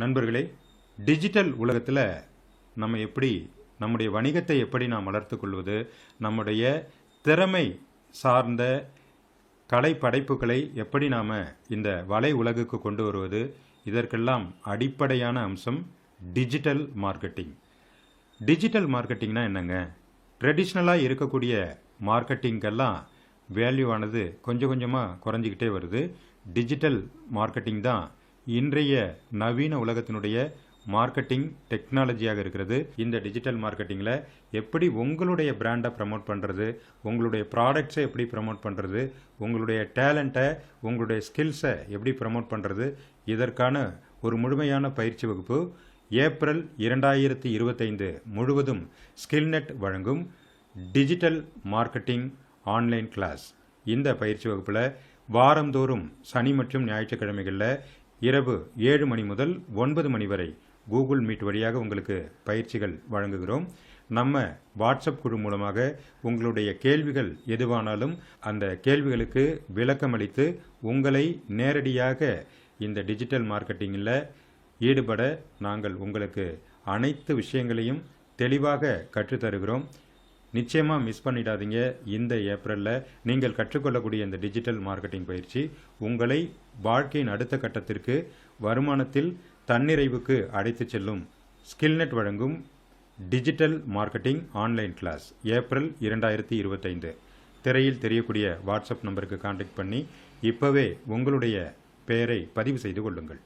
நண்பர்களே, டிஜிட்டல் உலகத்தில் நம்ம எப்படி நம்முடைய வணிகத்தை எப்படி நாம் வளர்த்து கொள்வது, நம்முடைய திறமை சார்ந்த கலை படைப்புகளை எப்படி நாம் இந்த வலை உலகுக்கு கொண்டு வருவது, இதற்கெல்லாம் அடிப்படையான அம்சம் டிஜிட்டல் மார்க்கெட்டிங். டிஜிட்டல் மார்க்கெட்டிங்னா என்னங்க? ட்ரெடிஷ்னலாக இருக்கக்கூடிய மார்க்கெட்டிங்கெல்லாம் வேல்யூவானது கொஞ்சம் கொஞ்சமாக குறைஞ்சிக்கிட்டே வருது. டிஜிட்டல் மார்க்கெட்டிங் தான் இன்றைய நவீன உலகத்தினுடைய மார்க்கெட்டிங் டெக்னாலஜியாக இருக்கிறது. இந்த டிஜிட்டல் மார்க்கெட்டிங்கில் எப்படி உங்களுடைய பிராண்டை ப்ரமோட் பண்ணுறது, உங்களுடைய ப்ராடக்ட்ஸை எப்படி ப்ரமோட் பண்ணுறது, உங்களுடைய டேலண்ட்டை, உங்களுடைய ஸ்கில்ஸை எப்படி ப்ரமோட் பண்ணுறது, இதற்கான ஒரு முழுமையான பயிற்சி வகுப்பு ஏப்ரல் 2025 முழுவதும் ஸ்கில்நெட் வழங்கும் டிஜிட்டல் மார்க்கெட்டிங் ஆன்லைன் கிளாஸ். இந்த பயிற்சி வகுப்பில் வாரந்தோறும் சனி மற்றும் ஞாயிற்றுக்கிழமைகளில் இரவு 7 மணி முதல் 9 மணி வரை கூகுள் மீட் வழியாக உங்களுக்கு பயிற்சிகள் வழங்குகிறோம். நம்ம வாட்ஸ்அப் குழு மூலமாக உங்களுடைய கேள்விகள் எதுவானாலும் அந்த கேள்விகளுக்கு விளக்கமளித்து உங்களை நேரடியாக இந்த டிஜிட்டல் மார்க்கெட்டிங்கில் ஈடுபட நாங்கள் உங்களுக்கு அனைத்து விஷயங்களையும் தெளிவாக கற்றுத்தருகிறோம். நிச்சயமாக மிஸ் பண்ணிடாதீங்க. இந்த ஏப்ரலில் நீங்கள் கற்றுக்கொள்ளக்கூடிய இந்த டிஜிட்டல் மார்க்கெட்டிங் பயிற்சி உங்களை வாழ்க்கையின் அடுத்த கட்டத்திற்கு வருமானத்தில் தன்னிறைவுக்கு அழைத்து செல்லும். ஸ்கில்நெட் வழங்கும் digital marketing online class April 2025. திரையில் தெரியக்கூடிய வாட்ஸ்அப் நம்பருக்கு கான்டாக்ட் பண்ணி இப்போவே உங்களுடைய பெயரை பதிவு செய்து கொள்ளுங்கள்.